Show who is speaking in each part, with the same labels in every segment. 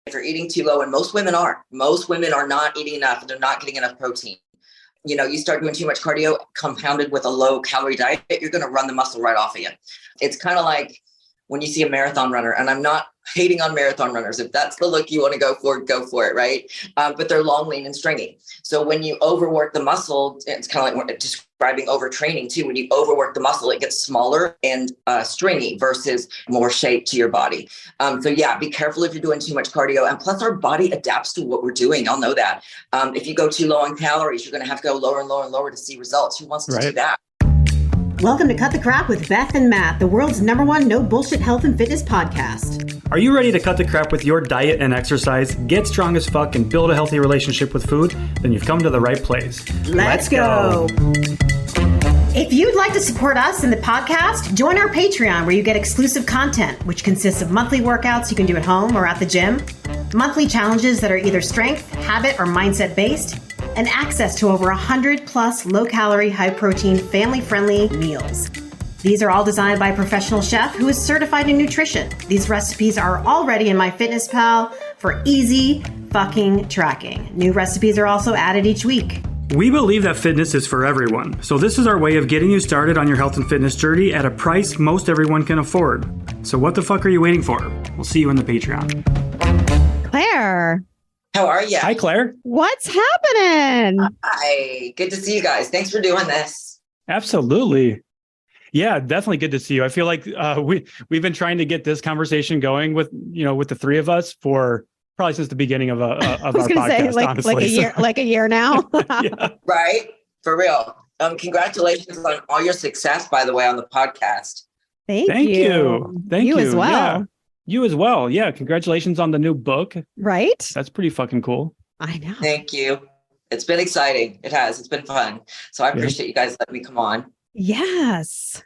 Speaker 1: if you're eating too low, and most women are not eating enough and they're not getting enough protein. You start doing too much cardio compounded with a low calorie diet, you're going to run the muscle right off of you. It's kind of like when you see a marathon runner, and I'm not hating on marathon runners. If that's the look you want to go for it, right? But they're long, lean, and stringy. So when you overwork the muscle, it's kind of like describing overtraining too. When you overwork the muscle, it gets smaller and stringy versus more shape to your body. So yeah, be careful if you're doing too much cardio. And plus our body adapts to what we're doing. Y'all know that. If you go too low on calories, you're going to have to go lower and lower and lower to see results. Who wants to do that?
Speaker 2: Welcome to Cut the Crap with Beth and Matt, the world's #1 no bullshit health and fitness podcast.
Speaker 3: Are you ready to cut the crap with your diet and exercise, get strong as fuck, and build a healthy relationship with food? Then you've come to the right place.
Speaker 2: Let's go. If you'd like to support us in the podcast, join our Patreon where you get exclusive content, which consists of monthly workouts you can do at home or at the gym, monthly challenges that are either strength, habit, or mindset based, and access to over 100 plus low-calorie, high-protein, family-friendly meals. These are all designed by a professional chef who is certified in nutrition. These recipes are already in MyFitnessPal for easy fucking tracking. New recipes are also added each week.
Speaker 3: We believe that fitness is for everyone, so this is our way of getting you started on your health and fitness journey at a price most everyone can afford. So what the fuck are you waiting for? We'll see you in the Patreon.
Speaker 4: Claire.
Speaker 1: How are you?
Speaker 3: Hi, Claire.
Speaker 4: What's happening?
Speaker 1: Hi. Good to see you guys. Thanks for doing this.
Speaker 3: Absolutely. Yeah, definitely good to see you. I feel like we've been trying to get this conversation going with the three of us for probably since the beginning of our podcast.
Speaker 4: Say,
Speaker 3: honestly,
Speaker 4: like a year now.
Speaker 3: Yeah.
Speaker 1: Right? For real. Congratulations on all your success, by the way, on the podcast.
Speaker 4: Thank you.
Speaker 3: Thank you
Speaker 4: as well.
Speaker 3: Yeah. You as well. Yeah. Congratulations on the new book.
Speaker 4: Right?
Speaker 3: That's pretty fucking cool.
Speaker 4: I know.
Speaker 1: Thank you. It's been exciting. It has. It's been fun. So I appreciate you guys letting me come on.
Speaker 4: Yes.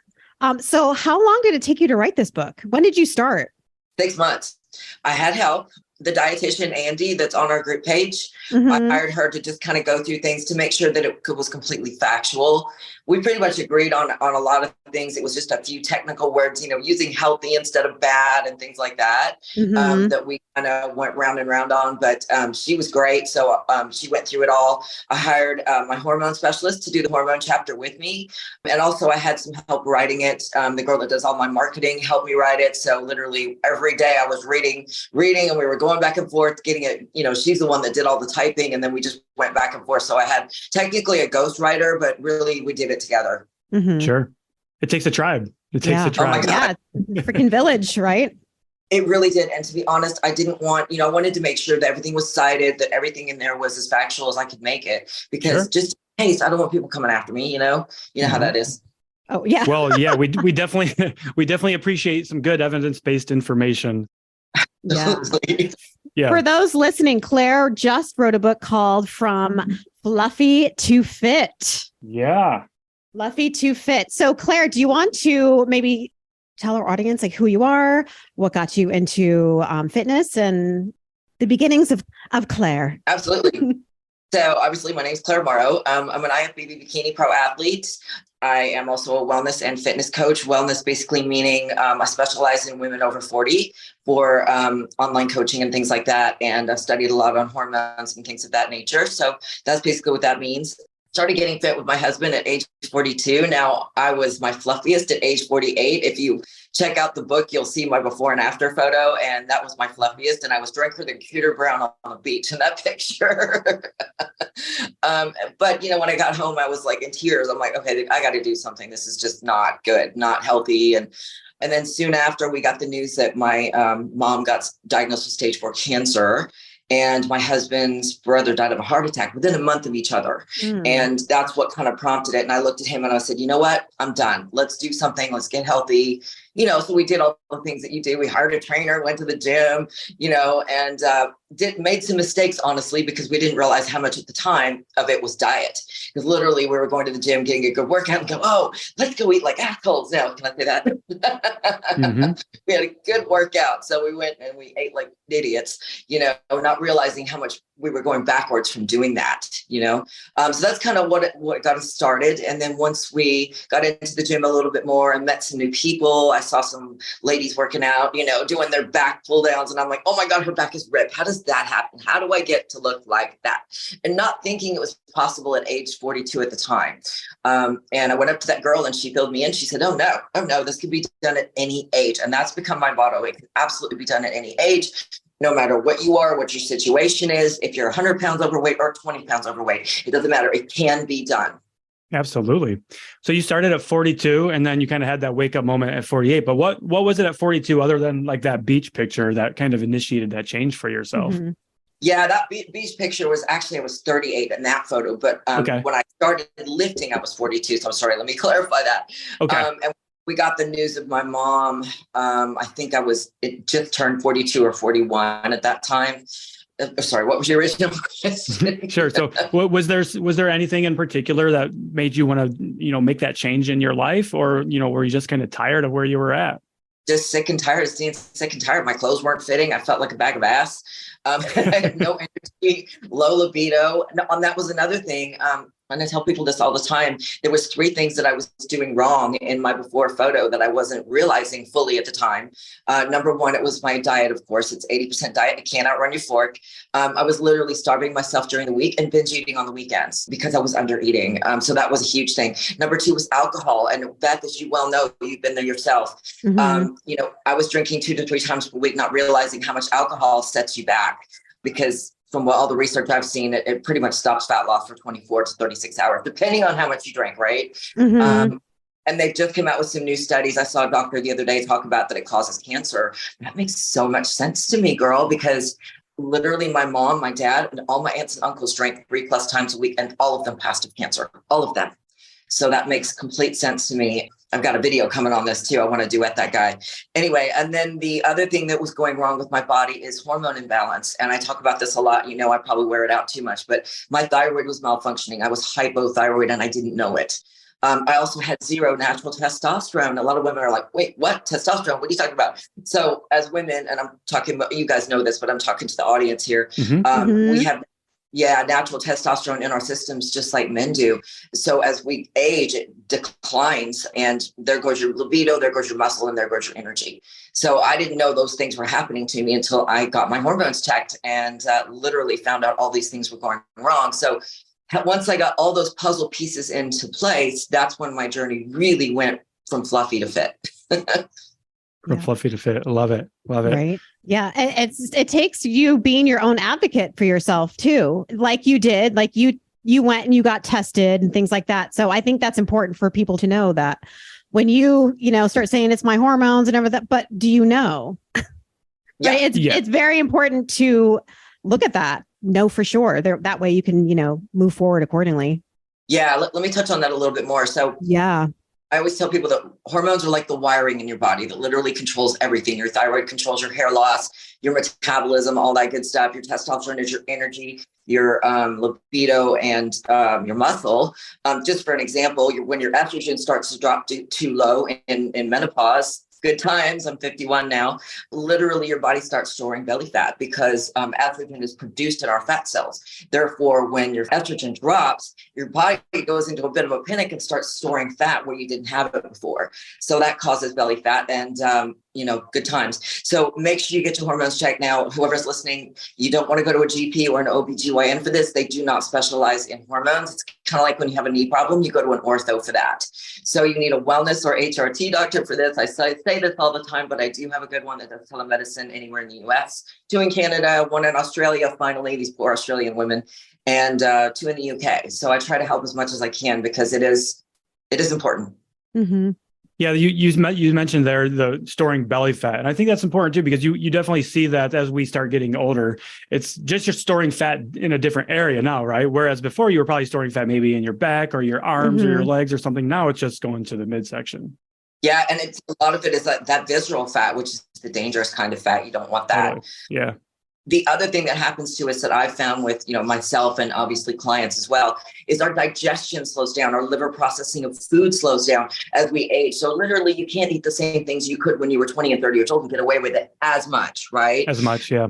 Speaker 4: So how long did it take you to write this book? When did you start?
Speaker 1: 6 months. I had help. The dietitian, Andy, that's on our group page.
Speaker 4: Mm-hmm.
Speaker 1: I hired her to just kind of go through things to make sure that it was completely factual. We pretty much agreed on a lot of things. It was just a few technical words, using healthy instead of bad and things like that,
Speaker 4: Mm-hmm.
Speaker 1: that we kind of went round and round on. But she was great. So she went through it all. I hired my hormone specialist to do the hormone chapter with me. And also I had some help writing it. The girl that does all my marketing helped me write it. So literally every day I was reading, and we were going back and forth, getting it. She's the one that did all the typing, and then we just went back and forth. So I had technically a ghostwriter, but really we did it together.
Speaker 4: Mm-hmm.
Speaker 3: Sure. It takes a tribe. It takes a tribe.
Speaker 1: Oh my God.
Speaker 4: Yeah. Freaking village, right?
Speaker 1: It really did. And to be honest, I didn't want, I wanted to make sure that everything was cited, that everything in there was as factual as I could make it, because just in case, I don't want people coming after me, you know how that is.
Speaker 4: Oh yeah.
Speaker 3: Well, yeah, we definitely appreciate some good evidence-based information.
Speaker 4: Yeah.
Speaker 3: Yeah.
Speaker 4: For those listening, Claire just wrote a book called From Fluffy to Fit.
Speaker 3: Yeah.
Speaker 4: Fluffy to Fit. So Claire, do you want to maybe tell our audience who you are, what got you into fitness, and the beginnings of Claire?
Speaker 1: Absolutely. So obviously my name is Clare Morrow. I'm an IFBB Bikini Pro athlete. I am also a wellness and fitness coach. Wellness basically meaning I specialize in women over 40 for online coaching and things like that. And I've studied a lot on hormones and things of that nature. So that's basically what that means. Started getting fit with my husband at age 42. Now I was my fluffiest at age 48. If you check out the book, you'll see my before and after photo. And that was my fluffiest. And I was drinking the computer brown on the beach in that picture. But, when I got home, I was like in tears. I'm like, okay, I got to do something. This is just not good, not healthy. And then soon after we got the news that my mom got diagnosed with stage 4 cancer. And my husband's brother died of a heart attack within a month of each other. And that's what kind of prompted it. And I looked at him and I said, you know what? I'm done. Let's do something. Let's get healthy. So we did all the things that you do. We hired a trainer, went to the gym, and made some mistakes, honestly, because we didn't realize how much at the time of it was diet. Because literally we were going to the gym, getting a good workout and go, oh, let's go eat like assholes now. Can I say that? Mm-hmm. We had a good workout. So we went and we ate like idiots, not realizing how much we were going backwards from doing that, So that's kind of what got us started. And then once we got into the gym a little bit more and met some new people, I saw some ladies working out, doing their back pull downs. And I'm like, oh my God, her back is ripped. How does that happen? How do I get to look like that? And not thinking it was possible at age 42 at the time. And I went up to that girl and she filled me in. She said, oh no, this could be done at any age. And that's become my motto. It can absolutely be done at any age, no matter what you are, what your situation is. If you're 100 pounds overweight or 20 pounds overweight, it doesn't matter. It can be done.
Speaker 3: Absolutely. So you started at 42 and then you kind of had that wake up moment at 48. But what was it at 42 other than like that beach picture that kind of initiated that change for yourself?
Speaker 1: Mm-hmm. Yeah, that beach picture was actually, I was 38 in that photo. But when I started lifting, I was 42. So I'm sorry, let me clarify that.
Speaker 3: Okay.
Speaker 1: And we got the news of my mom. I think it just turned 42 or 41 at that time. Sorry, what was your original question?
Speaker 3: Sure. So was there anything in particular that made you want to, make that change in your life, or, were you just kind of tired of where you were at? Just
Speaker 1: sick and tired of my clothes weren't fitting. I felt like a bag of ass. I had no energy, low libido. And that was another thing. And I tell people this all the time. There was 3 things that I was doing wrong in my before photo that I wasn't realizing fully at the time. Number 1, it was my diet. Of course, it's 80% diet. You can't outrun your fork. I was literally starving myself during the week and binge eating on the weekends because I was under eating. So that was a huge thing. Number 2 was alcohol. And Beth, as you well know, you've been there yourself. Mm-hmm. I was drinking 2 to 3 times per week, not realizing how much alcohol sets you back, because from all the research I've seen, it pretty much stops fat loss for 24 to 36 hours, depending on how much you drink, right? Mm-hmm. And they just came out with some new studies. I saw a doctor the other day talk about that it causes cancer. That makes so much sense to me, girl, because literally my mom, my dad, and all my aunts and uncles drank 3+ times a week, and all of them passed of cancer, all of them. So that makes complete sense to me. I've got a video coming on this too. I want to duet that guy. Anyway, and then the other thing that was going wrong with my body is hormone imbalance. And I talk about this a lot. I probably wear it out too much, but my thyroid was malfunctioning. I was hypothyroid and I didn't know it. I also had 0 natural testosterone. A lot of women are like, wait, what? Testosterone? What are you talking about? So as women, and I'm talking about, you guys know this, but I'm talking to the audience here. Mm-hmm. We have natural testosterone in our systems, just like men do. So as we age, it declines, and there goes your libido, there goes your muscle, and there goes your energy. So I didn't know those things were happening to me until I got my hormones checked and literally found out all these things were going wrong. So once I got all those puzzle pieces into place, that's when my journey really went from fluffy to fit.
Speaker 3: From fluffy to fit. Love it. Love it.
Speaker 4: Right. Yeah. And it takes you being your own advocate for yourself too. Like you did, like you went and you got tested and things like that. So I think that's important for people to know that when you start saying it's my hormones and everything, but do you know? Right? It's very important to look at that. Know for sure. That way you can, move forward accordingly.
Speaker 1: Yeah. Let me touch on that a little bit more. So I always tell people that hormones are like the wiring in your body that literally controls everything. Your thyroid controls your hair loss, your metabolism, all that good stuff. Your testosterone is your energy, your libido, and your muscle. Just for an example, when your estrogen starts to drop too low in menopause, good times, I'm 51 now, literally your body starts storing belly fat because estrogen is produced in our fat cells. Therefore, when your estrogen drops, your body goes into a bit of a panic and starts storing fat where you didn't have it before. So that causes belly fat and, good times. So make sure you get your hormones checked now. Whoever's listening, you don't want to go to a GP or an OBGYN for this. They do not specialize in hormones. It's kind of like when you have a knee problem, you go to an ortho for that. So you need a wellness or HRT doctor for this. I say this all the time, but I do have a good one that does telemedicine anywhere in the US, 2 in Canada, 1 in Australia, finally, these poor Australian women, and 2 in the UK. So I try to help as much as I can because it is important.
Speaker 4: Mm-hmm.
Speaker 3: Yeah, you mentioned there the storing belly fat. And I think that's important too, because you definitely see that as we start getting older, it's just you're storing fat in a different area now, right? Whereas before you were probably storing fat maybe in your back or your arms or your legs or something. Now it's just going to the midsection.
Speaker 1: Yeah. And a lot of it is that visceral fat, which is the dangerous kind of fat. You don't want that.
Speaker 3: Totally. Yeah.
Speaker 1: The other thing that happens to us that I've found with, myself and obviously clients as well, is our digestion slows down. Our liver processing of food slows down as we age. So literally you can't eat the same things you could when you were 20 and 30 years old and get away with it as much, right?
Speaker 3: As much, yeah.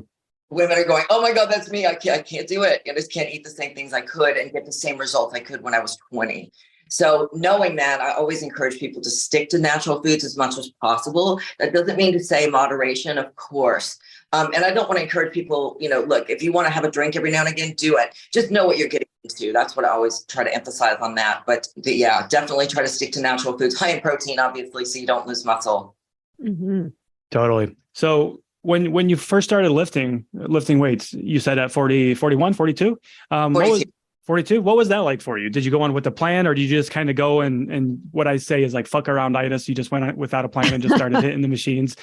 Speaker 1: Women are going, oh my God, that's me. I can't do it. I just can't eat the same things I could and get the same results I could when I was 20. So knowing that, I always encourage people to stick to natural foods as much as possible. That doesn't mean to say moderation, of course. And I don't want to encourage people, look, if you want to have a drink every now and again, do it. Just know what you're getting into. That's what I always try to emphasize on that. But yeah, definitely try to stick to natural foods, high in protein, obviously, so you don't lose muscle.
Speaker 4: Mm-hmm.
Speaker 3: Totally. So when you first started lifting weights, you said at 40, 41, 42?
Speaker 1: 42.
Speaker 3: 42. What was that like for you? Did you go on with a plan, or did you just kind of go and what I say is like fuck around-itis? You just went on without a plan and just started hitting the machines,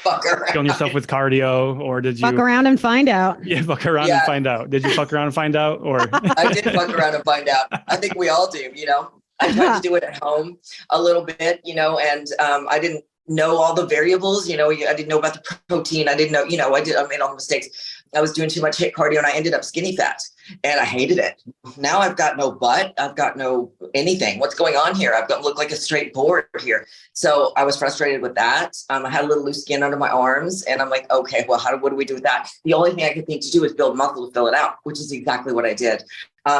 Speaker 3: killing yourself with cardio, or did you
Speaker 4: fuck around and find out?
Speaker 3: Yeah, fuck around and find out. Did you fuck around and find out, or?
Speaker 1: I did fuck around and find out. I think we all do. I tried to do it at home a little bit, and I didn't know all the variables. I didn't know about the protein. I didn't know, I made all the mistakes. I was doing too much HIIT cardio and I ended up skinny fat and I hated it. Now I've got no butt. I've got no anything. What's going on here? look like a straight board here. So I was frustrated with that. I had a little loose skin under my arms and I'm like, okay, well, what do we do with that? The only thing I could think to do is build muscle to fill it out, which is exactly what I did.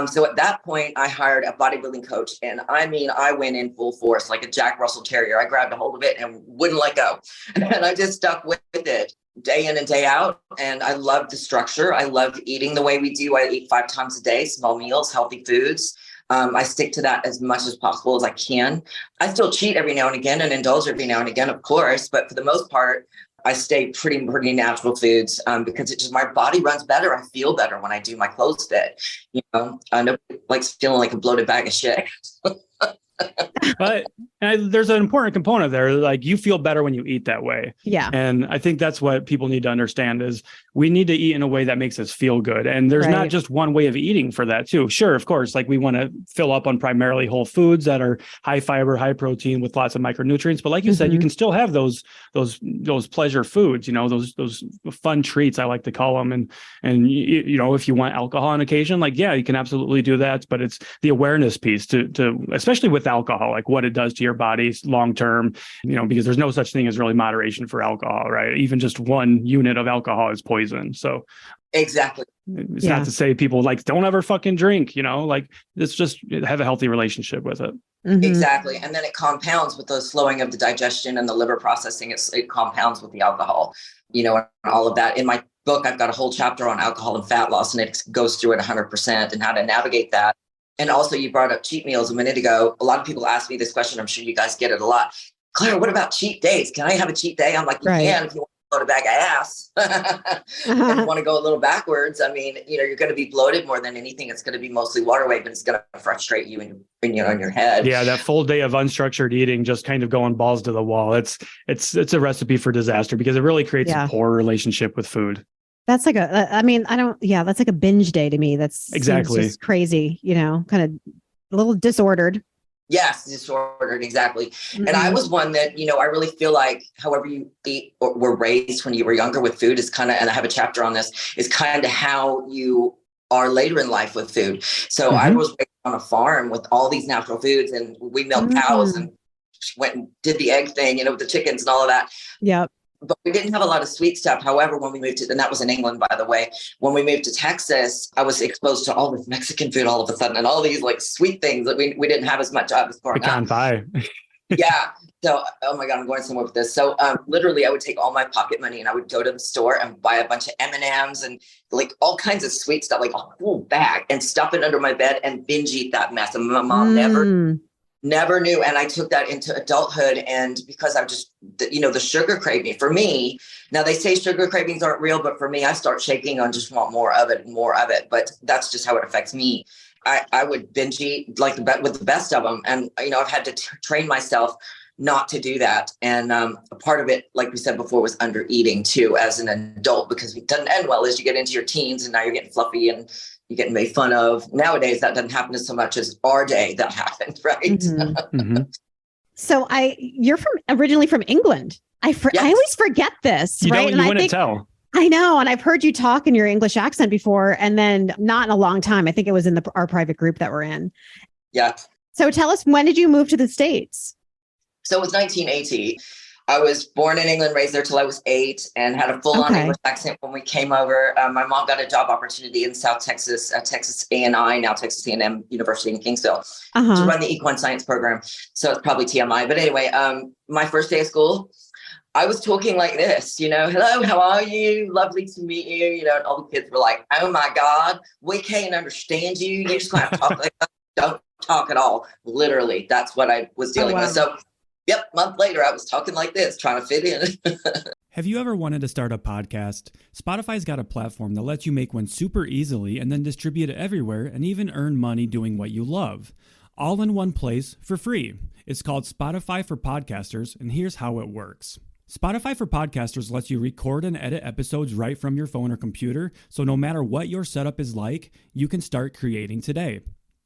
Speaker 1: So at that point, I hired a bodybuilding coach. And I went in full force like a Jack Russell Terrier. I grabbed a hold of it and wouldn't let go. And I just stuck with it day in and day out. And I loved the structure. I loved eating the way we do. I eat 5 times a day, small meals, healthy foods. I stick to that as much as possible as I can. I still cheat every now and again and indulge every now and again, of course. But for the most part, I stay pretty natural foods because it's just my body runs better. I feel better when I do my clothes fit. Nobody likes feeling like a bloated bag of shit.
Speaker 3: But there's an important component there. Like you feel better when you eat that way.
Speaker 4: Yeah.
Speaker 3: And I think that's what people need to understand is we need to eat in a way that makes us feel good. And there's not just one way of eating for that too. Sure. Of course, like we want to fill up on primarily whole foods that are high fiber, high protein with lots of micronutrients. But like you said, you can still have those pleasure foods, those fun treats, I like to call them. And if you want alcohol on occasion, like, yeah, you can absolutely do that. But it's the awareness piece to especially with alcohol, like what it does to your body long term, because there's no such thing as really moderation for alcohol, right? Even just 1 unit of alcohol is poison. So
Speaker 1: exactly.
Speaker 3: It's not to say people like don't ever fucking drink, it's just have a healthy relationship with it.
Speaker 4: Mm-hmm.
Speaker 1: Exactly. And then it compounds with the slowing of the digestion and the liver processing. It compounds with the alcohol, and all of that. In my book, I've got a whole chapter on alcohol and fat loss, and it goes through it 100% and how to navigate that. And also you brought up cheat meals a minute ago. A lot of people ask me this question. I'm sure you guys get it a lot. Claire, what about cheat days? Can I have a cheat day? I'm like, you can if you want to load a bag of ass. And want to go a little backwards. You're going to be bloated more than anything. It's going to be mostly water weight, but it's going to frustrate you and bring you on your head. Yeah,
Speaker 3: that full day of unstructured eating, just kind of going balls to the wall. It's a recipe for disaster because it really creates a poor relationship with food.
Speaker 4: That's like that's like a binge day to me. That's
Speaker 3: exactly
Speaker 4: just crazy, kind of a little disordered.
Speaker 1: Yes, disordered. Exactly. Mm-hmm. And I was one that, I really feel like however you eat or were raised when you were younger with food is kind of, and I have a chapter on this, is kind of how you are later in life with food. So I was raised on a farm with all these natural foods and we milked cows and went and did the egg thing, with the chickens and all of that.
Speaker 4: Yep.
Speaker 1: But we didn't have a lot of sweet stuff. However, when we moved to, and that was in England, by the way, when we moved to Texas, I was exposed to all this Mexican food all of a sudden and all these like sweet things that we didn't have as much of as growing
Speaker 3: up. Pecan pie.
Speaker 1: Yeah. So, oh my God, I'm going somewhere with this. So literally I would take all my pocket money and I would go to the store and buy a bunch of M&Ms and like all kinds of sweet stuff, like a whole bag and stuff it under my bed and binge eat that mess. And my mom never knew. And I took that into adulthood. And because I just, the sugar craving for me, now they say sugar cravings aren't real, but for me, I start shaking on just want more of it. But that's just how it affects me. I would binge eat like with the best of them. And, I've had to train myself not to do that. And a part of it, like we said before, was under eating too, as an adult, because it doesn't end well as you get into your teens and now you're getting fluffy and you're getting made fun of. Nowadays, that doesn't happen so much as our day that happened, right?
Speaker 4: Mm-hmm. So you're originally from England. I always forget this, right?
Speaker 3: You wouldn't tell.
Speaker 4: I know. And I've heard you talk in your English accent before, and then not in a long time. I think it was in our private group that we're in.
Speaker 1: Yeah.
Speaker 4: So tell us, when did you move to the States?
Speaker 1: So it was 1980. I was born in England, raised there till I was 8, and had a full-on English accent when we came over. My mom got a job opportunity in South Texas, Texas A&I, now Texas A&M University in Kingsville, to run the equine science program. So it's probably TMI. But anyway, my first day of school, I was talking like this, hello, how are you? Lovely to meet you. And all the kids were like, oh my God, we can't understand you. You just have to talk like that. Don't talk at all. Literally, that's what I was dealing with. So month later, I was talking like this, trying to fit in.
Speaker 5: Have you ever wanted to start a podcast? Spotify's got a platform that lets you make one super easily and then distribute it everywhere and even earn money doing what you love. All in one place for free. It's called Spotify for Podcasters, and here's how it works. Spotify for Podcasters lets you record and edit episodes right from your phone or computer, so no matter what your setup is like, you can start creating today.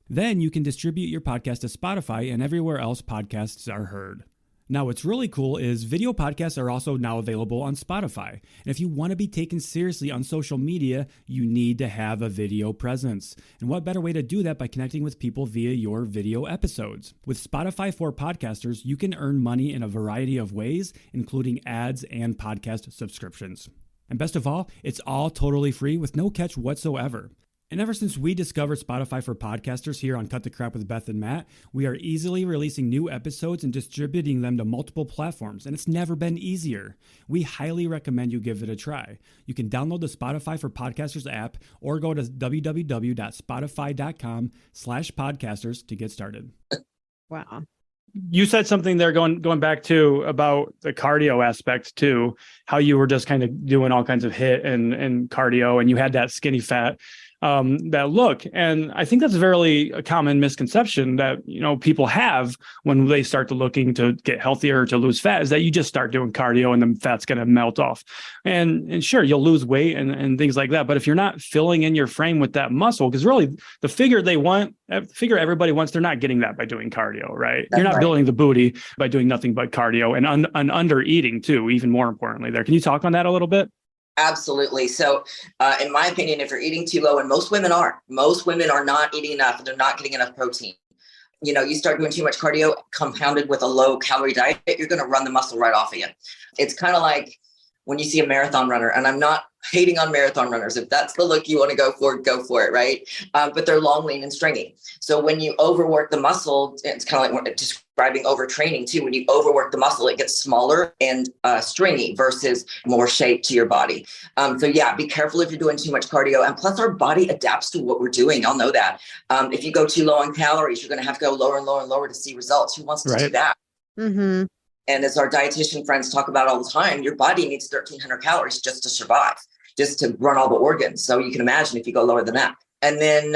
Speaker 5: Then you can distribute your podcast to Spotify and everywhere else podcasts are heard. Now, what's really cool is video podcasts are also now available on Spotify. And if you want to be taken seriously on social media, you need to have a video presence. And what better way to do that by connecting with people via your video episodes? With Spotify for Podcasters, you can earn money in a variety of ways, including ads and podcast subscriptions. And best of all, it's all totally free with no catch whatsoever. And ever since we discovered Spotify for Podcasters here on Cut the Crap with Beth and Matt, we are easily releasing new episodes and distributing them to multiple platforms, and it's never been easier. We highly recommend you give it a try. You can download the Spotify for Podcasters app or go to www.spotify.com/podcasters to get started.
Speaker 4: Wow.
Speaker 3: You said something there going back to about the cardio aspect too, how you were just kind of doing all kinds of HIIT and cardio, and you had that skinny fat. That look. And I think that's a common misconception that, people have when they start to looking to get healthier, to lose fat, is that you just start doing cardio and the fat's going to melt off. And sure, you'll lose weight and things like that. But if you're not filling in your frame with that muscle, because really the figure everybody wants, they're not getting that by doing cardio, right? You're not building the booty by doing nothing but cardio and under eating too, even more importantly there. Can you talk on that a little bit?
Speaker 1: Absolutely. So in my opinion, if you're eating too low, and most women are not eating enough and they're not getting enough protein. You start doing too much cardio compounded with a low calorie diet, you're going to run the muscle right off of you. It's kind of like when you see a marathon runner, and I'm not hating on marathon runners. If that's the look you want to go for it, right? But they're long, lean, and stringy. So when you overwork the muscle, it's kind of like describing overtraining too. When you overwork the muscle, it gets smaller and stringy versus more shape to your body. So be careful if you're doing too much cardio. And plus, our body adapts to what we're doing. Y'all know that. If you go too low on calories, you're going to have to go lower and lower and lower to see results. Who wants to do that?
Speaker 4: Mm-hmm.
Speaker 1: And as our dietitian friends talk about all the time, your body needs 1,300 calories just to survive, just to run all the organs. So you can imagine if you go lower than that. And then,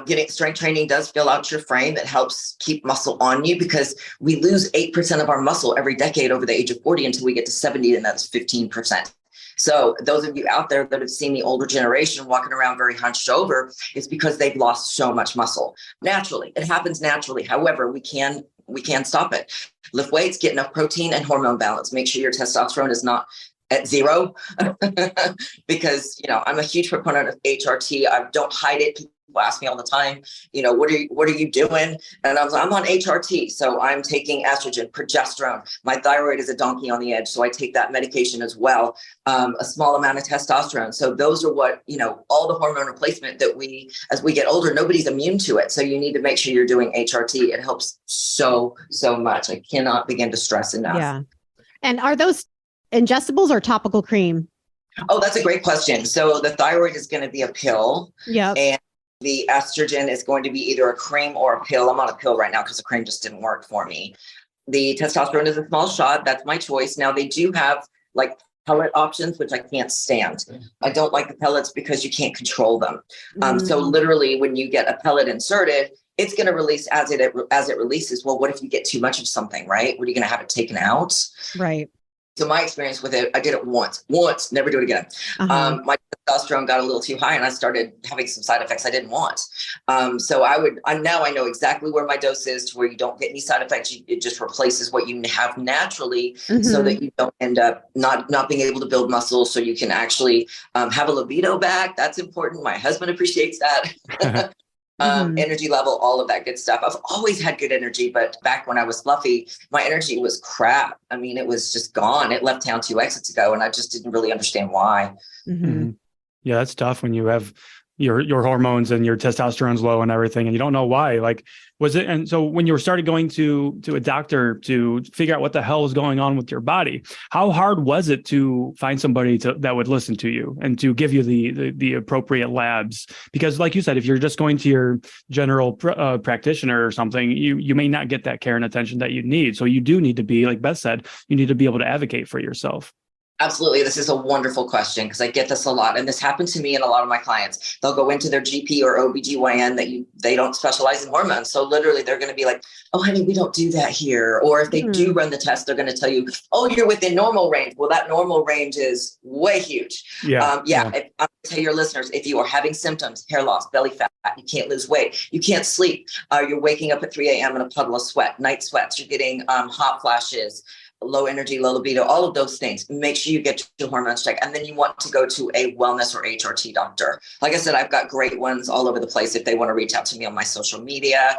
Speaker 1: getting strength training does fill out your frame. It helps keep muscle on you because we lose 8% of our muscle every decade over the age of 40 until we get to 70, and that's 15%. So those of you out there that have seen the older generation walking around very hunched over, it's because they've lost so much muscle. Naturally, it happens naturally. However, we can stop it. Lift weights, get enough protein and hormone balance. Make sure your testosterone is not at zero because, I'm a huge proponent of HRT. I don't hide it. People ask me all the time, what are you doing? And I'm on HRT. So I'm taking estrogen, progesterone. My thyroid is a donkey on the edge. So I take that medication as well. A small amount of testosterone. So those are what, all the hormone replacement that as we get older, nobody's immune to it. So you need to make sure you're doing HRT. It helps so much. I cannot begin to stress enough.
Speaker 4: Yeah. And are those ingestibles or topical cream?
Speaker 1: Oh, that's a great question. So the thyroid is going to be a pill.
Speaker 4: Yeah.
Speaker 1: And the estrogen is going to be either a cream or a pill. I'm on a pill right now because the cream just didn't work for me. The testosterone is a small shot. That's my choice. Now they do have like pellet options, which I can't stand. I don't like the pellets because you can't control them. So literally when you get a pellet inserted, it's going to release as it releases. Well, what if you get too much of something, right? What are you going to have it taken out?
Speaker 4: Right.
Speaker 1: So my experience with it, I did it once, never do it again. My testosterone got a little too high and I started having some side effects I didn't want. So now I know exactly where my dose is to where you don't get any side effects. It just replaces what you have naturally so that you don't end up not being able to build muscle. So you can actually have a libido back. That's important. My husband appreciates that. energy level, all of that good stuff. I've always had good energy, but back when I was fluffy, my energy was crap. I mean, it was just gone. It left town 2 exits ago, and I just didn't really understand why.
Speaker 3: Yeah, that's tough when you have your hormones and your testosterone's low and everything, and you don't know why. Like, was it? And so when you started going to a doctor to figure out what the hell was going on with your body, how hard was it to find somebody that would listen to you and to give you the appropriate labs? Because like you said, if you're just going to your general practitioner or something, you may not get that care and attention that you need. So you do need to be, like Beth said, you need to be able to advocate for yourself.
Speaker 1: Absolutely. This is a wonderful question because I get this a lot. And this happened to me and a lot of my clients. They'll go into their GP or OBGYN they don't specialize in hormones. So literally they're going to be like, oh, honey, we don't do that here. Or if they do run the test, they're going to tell you, oh, you're within normal range. Well, that normal range is way huge. If, I'm going to tell your listeners, if you are having symptoms, hair loss, belly fat, you can't lose weight, you can't sleep, you're waking up at 3 a.m. in a puddle of sweat, night sweats, you're getting hot flashes, low energy, low libido, all of those things, make sure you get your hormones checked. And then you want to go to a wellness or HRT doctor. Like I said, I've got great ones all over the place. If they want to reach out to me on my social media,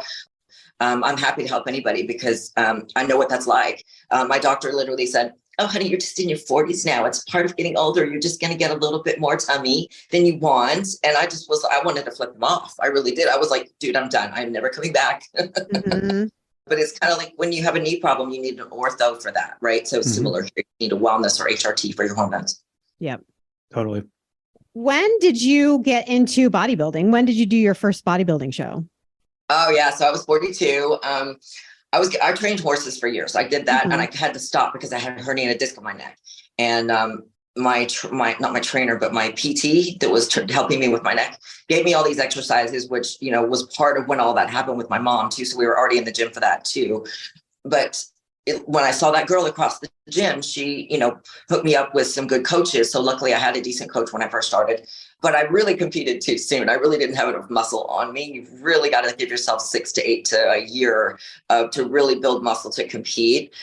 Speaker 1: I'm happy to help anybody because I know what that's like. My doctor literally said, oh, honey, you're just in your 40s now. It's part of getting older. You're just going to get a little bit more tummy than you want. And I wanted to flip him off. I really did. I was like, dude, I'm done. I'm never coming back. But it's kind of like when you have a knee problem, you need an ortho for that, right? So similar, you need a wellness or HRT for your hormones.
Speaker 4: Yep.
Speaker 3: Totally.
Speaker 4: When did you get into bodybuilding? When did you do your first bodybuilding show?
Speaker 1: Oh yeah. So I was 42. I trained horses for years. I did that and I had to stop because I had a herniated disc in my neck. And not my trainer, but my PT that was helping me with my neck gave me all these exercises, which, was part of when all that happened with my mom too. So we were already in the gym for that too. But when I saw that girl across the gym, she, hooked me up with some good coaches. So luckily I had a decent coach when I first started, but I really competed too soon. I really didn't have enough muscle on me. You've really got to give yourself 6 to 8 to a year to really build muscle to compete.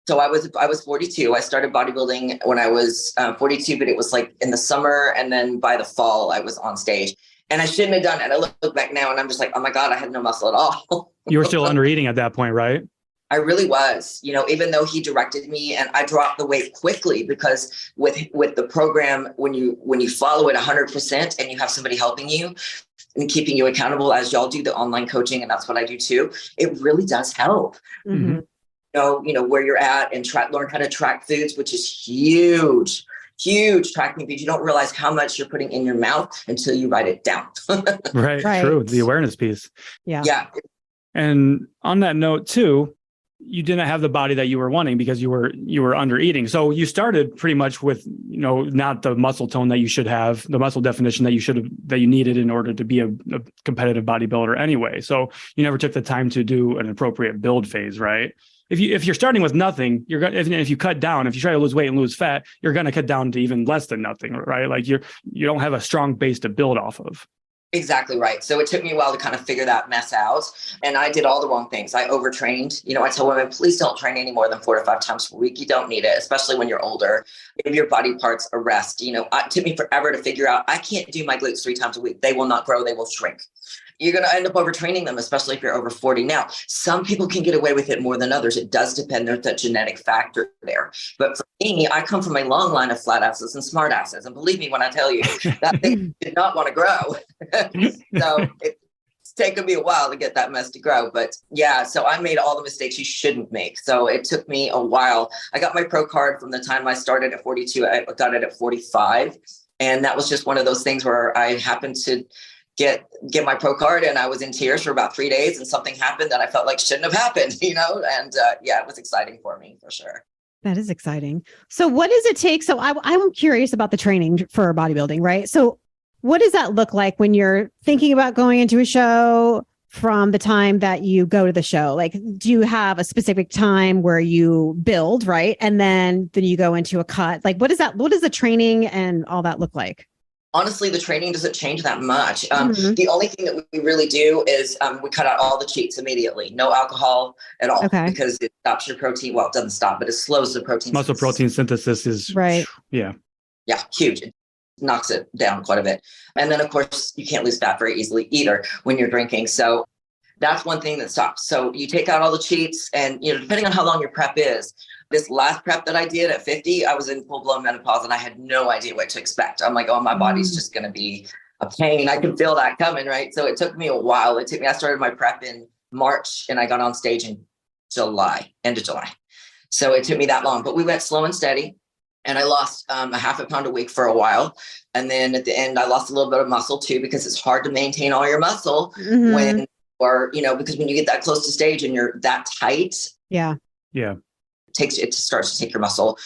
Speaker 1: So I was 42. I started bodybuilding when I was 42, but it was like in the summer. And then by the fall, I was on stage and I shouldn't have done it. I look back now and I'm just like, oh my God, I had no muscle at all.
Speaker 3: You were still under eating at that point, right?
Speaker 1: I really was, even though he directed me and I dropped the weight quickly because with the program, when you follow it 100% and you have somebody helping you and keeping you accountable as y'all do the online coaching. And that's what I do too. It really does help. Where you're at and learn how to track foods, which is huge tracking foods. You don't realize how much you're putting in your mouth until you write it down.
Speaker 3: Right. True. The awareness piece.
Speaker 4: Yeah.
Speaker 3: And on that note too, you didn't have the body that you were wanting because you were under eating. So you started pretty much with, not the muscle tone that you should have, the muscle definition that you needed in order to be a competitive bodybuilder anyway. So you never took the time to do an appropriate build phase, right? If you're starting with nothing, if you cut down, if you try to lose weight and lose fat, you're going to cut down to even less than nothing, right? Like you don't have a strong base to build off of.
Speaker 1: Exactly right. So it took me a while to kind of figure that mess out. And I did all the wrong things. I overtrained. I tell women, please don't train any more than 4 to 5 times per week. You don't need it, especially when you're older. Give your body parts a rest. It took me forever to figure out I can't do my glutes 3 times a week. They will not grow. They will shrink. You're going to end up overtraining them, especially if you're over 40. Now, some people can get away with it more than others. It does depend. There's that genetic factor there. But for me, I come from a long line of flat asses and smart asses. And believe me when I tell you that they did not want to grow. So it's taken me a while to get that mess to grow. But yeah, so I made all the mistakes you shouldn't make. So it took me a while. I got my pro card from the time I started at 42. I got it at 45. And that was just one of those things where I happened to get my pro card and I was in tears for about 3 days and something happened that I felt like shouldn't have happened, and it was exciting for me for sure.
Speaker 4: That is exciting. So what does it take? So I'm curious about the training for bodybuilding, right? So what does that look like when you're thinking about going into a show from the time that you go to the show? Like, do you have a specific time where you build, right? And then you go into a cut? Like, what does the training and all that look like?
Speaker 1: Honestly, the training doesn't change that much. The only thing that we really do is we cut out all the cheats immediately. No alcohol at all, because it stops your protein. Well, it doesn't stop, but it slows the protein.
Speaker 3: Muscle protein synthesis is
Speaker 4: right.
Speaker 3: Yeah.
Speaker 1: Yeah, huge. It knocks it down quite a bit. And then of course you can't lose fat very easily either when you're drinking. So that's one thing that stops. So you take out all the cheats and, depending on how long your prep is. This last prep that I did at 50, I was in full blown menopause and I had no idea what to expect. I'm like, oh, my body's just going to be a pain. I can feel that coming. Right. So it took me a while. I started my prep in March and I got on stage in end of July. So it took me that long, but we went slow and steady. And I lost a half a pound a week for a while. And then at the end, I lost a little bit of muscle too, because it's hard to maintain all your muscle when, because when you get that close to stage and you're that tight.
Speaker 4: Yeah.
Speaker 3: Yeah.
Speaker 1: It starts to take your muscle.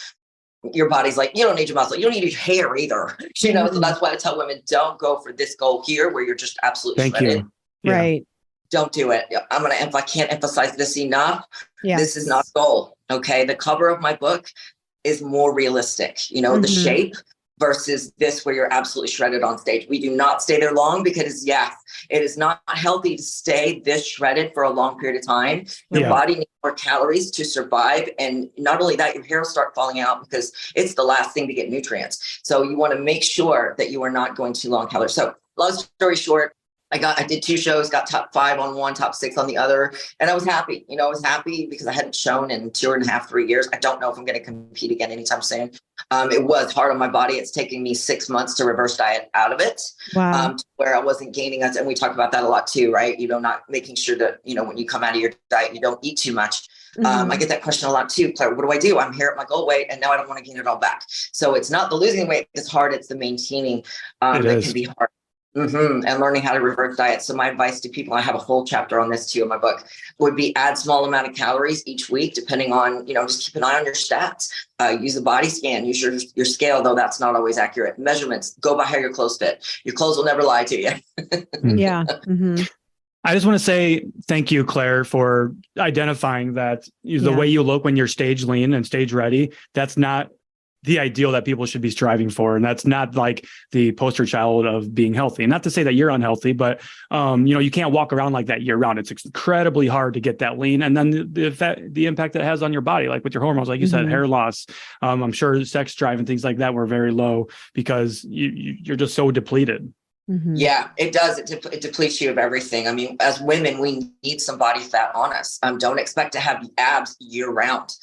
Speaker 1: Your body's like, you don't need your muscle. You don't need your hair either. So that's why I tell women, don't go for this goal here where you're just absolutely shredded.
Speaker 3: Yeah.
Speaker 4: Right.
Speaker 1: Don't do it. If I can't emphasize this enough,
Speaker 4: Yeah.
Speaker 1: This is not a goal. Okay. The cover of my book is more realistic, the shape versus this where you're absolutely shredded on stage. We do not stay there long because it is not healthy to stay this shredded for a long period of time. Your body needs more calories to survive. And not only that, your hair will start falling out because it's the last thing to get nutrients. So you want to make sure that you are not going too low on calories. So long story short, I did 2 shows, got top 5 on one, top 6 on the other. And I was happy. I was happy because I hadn't shown in 2.5, 3 years. I don't know if I'm going to compete again anytime soon. It was hard on my body. It's taking me 6 months to reverse diet out of it.
Speaker 4: Wow.
Speaker 1: To where I wasn't gaining. And we talk about that a lot too, right? Not making sure that, when you come out of your diet, you don't eat too much. I get that question a lot too. Claire, what do? I'm here at my goal weight and now I don't want to gain it all back. So it's not the losing weight that's hard. It's the maintaining that can be hard. And learning how to reverse diet. So my advice to people, I have a whole chapter on this too in my book, would be add small amount of calories each week, depending on, just keep an eye on your stats. Use a body scan, use your scale, though that's not always accurate. Measurements, go by how your clothes fit. Your clothes will never lie to you.
Speaker 4: Yeah.
Speaker 3: I just want to say thank you, Claire, for identifying that the way you look when you're stage lean and stage ready, that's not the ideal that people should be striving for. And that's not like the poster child of being healthy. And not to say that you're unhealthy, but you can't walk around like that year round. It's incredibly hard to get that lean. And then the impact that it has on your body, like with your hormones, like you said, hair loss. I'm sure sex drive and things like that were very low because you're just so depleted.
Speaker 1: Yeah, it does. It depletes you of everything. As women, we need some body fat on us. Don't expect to have abs year round.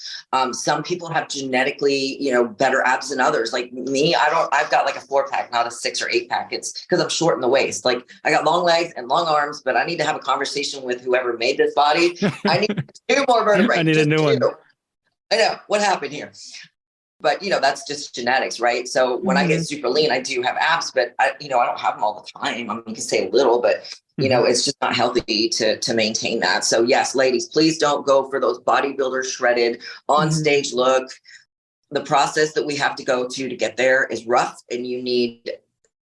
Speaker 1: Some people have genetically, better abs than others. Like me, I've got like a 4-pack, not a 6 or 8-pack. It's because I'm short in the waist. Like I got long legs and long arms, but I need to have a conversation with whoever made this body. I need 2 more vertebrae.
Speaker 3: I need a new one.
Speaker 1: I know what happened here. But, that's just genetics, right? So when I get super lean, I do have abs, but I don't have them all the time. You can say a little, but, it's just not healthy to maintain that. So yes, ladies, please don't go for those bodybuilder shredded on stage look. The process that we have to go to get there is rough and you need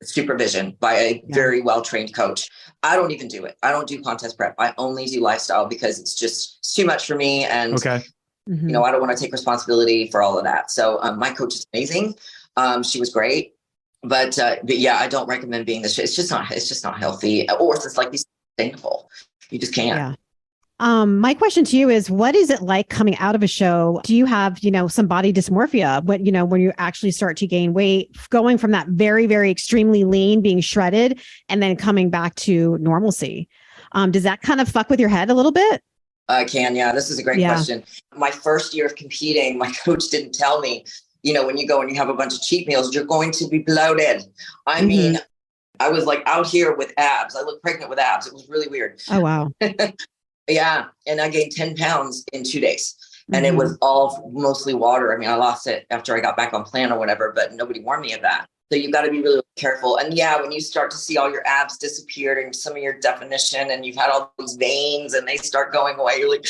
Speaker 1: supervision by a very well-trained coach. I don't even do it. I don't do contest prep. I only do lifestyle because it's too much for me. And I don't want to take responsibility for all of that. So my coach is amazing. She was great, but yeah, I don't recommend being this. It's just not healthy, or it's like sustainable. You just can't.
Speaker 4: Yeah. My question to you is, what is it like coming out of a show? Do you have, some body dysmorphia when you actually start to gain weight, going from that very, very extremely lean, being shredded, and then coming back to normalcy? Does that kind of fuck with your head a little bit?
Speaker 1: I can. Yeah. This is a great question. My first year of competing, my coach didn't tell me, when you go and you have a bunch of cheat meals, you're going to be bloated. I mean, I was like out here with abs. I looked pregnant with abs. It was really weird.
Speaker 4: Oh, wow.
Speaker 1: Yeah. And I gained 10 pounds in 2 days and it was all mostly water. I lost it after I got back on plan or whatever, but nobody warned me of that. So you've got to be really careful. And when you start to see all your abs disappeared and some of your definition and you've had all these veins and they start going away, you're like,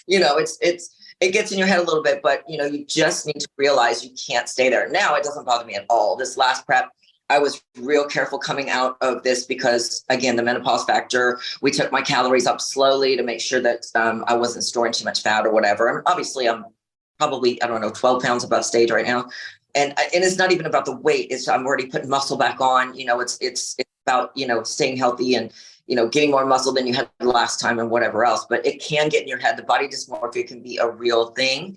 Speaker 1: it gets in your head a little bit, but you just need to realize you can't stay there. Now it doesn't bother me at all. This last prep, I was real careful coming out of this because again, the menopause factor, we took my calories up slowly to make sure that I wasn't storing too much fat or whatever. And obviously I'm probably, 12 pounds above stage right now. And it's not even about the weight. I'm already putting muscle back on. It's about, staying healthy and, getting more muscle than you had last time and whatever else. But it can get in your head. The body dysmorphia can be a real thing.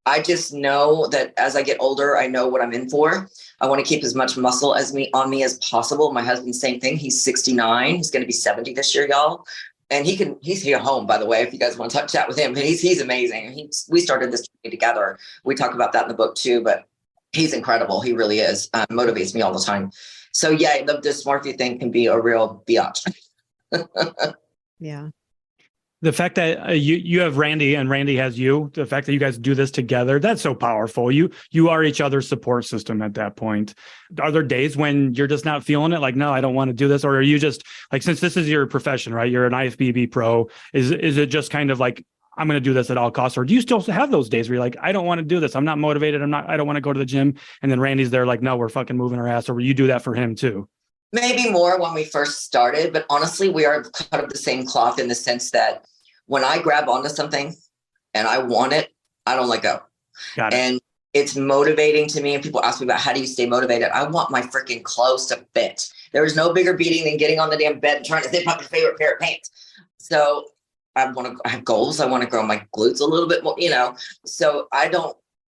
Speaker 1: I just know that as I get older, I know what I'm in for. I want to keep as much muscle on me as possible. My husband, same thing. He's 69. He's going to be 70 this year, y'all. And he's here home, by the way, if you guys want to chat with him. He's amazing. We started this journey together. We talk about that in the book too, but he's incredible. He really is. Motivates me all the time. So yeah, the dysmorphia thing can be a real biatch.
Speaker 4: Yeah.
Speaker 3: The fact that you have Randy and Randy has you, the fact that you guys do this together, that's so powerful. You are each other's support system at that point. Are there days when you're just not feeling it? Like, no, I don't want to do this. Or are you just like, since this is your profession, right? You're an IFBB pro. Is it just kind of like, I'm going to do this at all costs? Or do you still have those days where you're like, I don't want to do this. I'm not motivated. I don't want to go to the gym. And then Randy's there like, no, we're fucking moving our ass. Or you do that for him too?
Speaker 1: Maybe more when we first started, but honestly, we are cut of the same cloth in the sense that when I grab onto something and I want it, I don't let go.
Speaker 3: Got it.
Speaker 1: And it's motivating to me. And people ask me about how do you stay motivated? I want my freaking clothes to fit. There is no bigger beating than getting on the damn bed and trying to zip up your favorite pair of pants. So I have goals. I want to grow my glutes a little bit more, so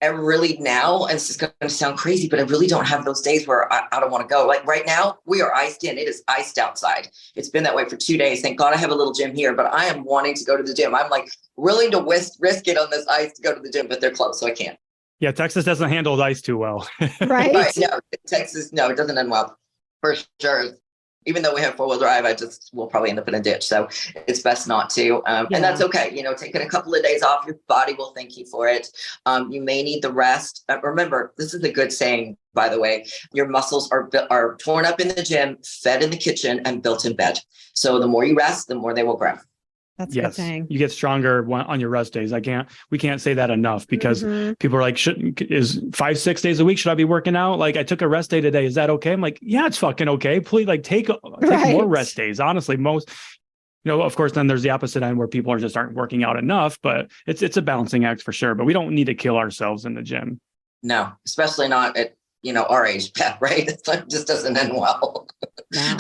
Speaker 1: I really now, and it's just going to sound crazy, but I really don't have those days where I don't want to go. Like right now, we are iced in. It is iced outside. It's been that way for 2 days. Thank God I have a little gym here, but I am wanting to go to the gym. I'm like willing to risk it on this ice to go to the gym, but they're closed, so I can't.
Speaker 3: Yeah, Texas doesn't handle the ice too well.
Speaker 4: Right.
Speaker 1: Right. No, Texas, no, it doesn't end well for sure. Even though we have 4-wheel drive, we'll probably end up in a ditch. So it's best not to. And that's okay. Taking a couple of days off, your body will thank you for it. You may need the rest. Remember, this is a good saying, by the way. Your muscles are torn up in the gym, fed in the kitchen, and built in bed. So the more you rest, the more they will grow.
Speaker 4: That's a good thing.
Speaker 3: You get stronger on your rest days. We can't say that enough because people are like, is 5-6 days a week? Should I be working out? Like I took a rest day today. Is that okay? I'm like, yeah, it's fucking okay. Please take more rest days. Honestly, most, of course, then there's the opposite end where people aren't working out enough, but it's a balancing act for sure, but we don't need to kill ourselves in the gym.
Speaker 1: No, especially not at, our age, right? It just doesn't end well.
Speaker 4: No.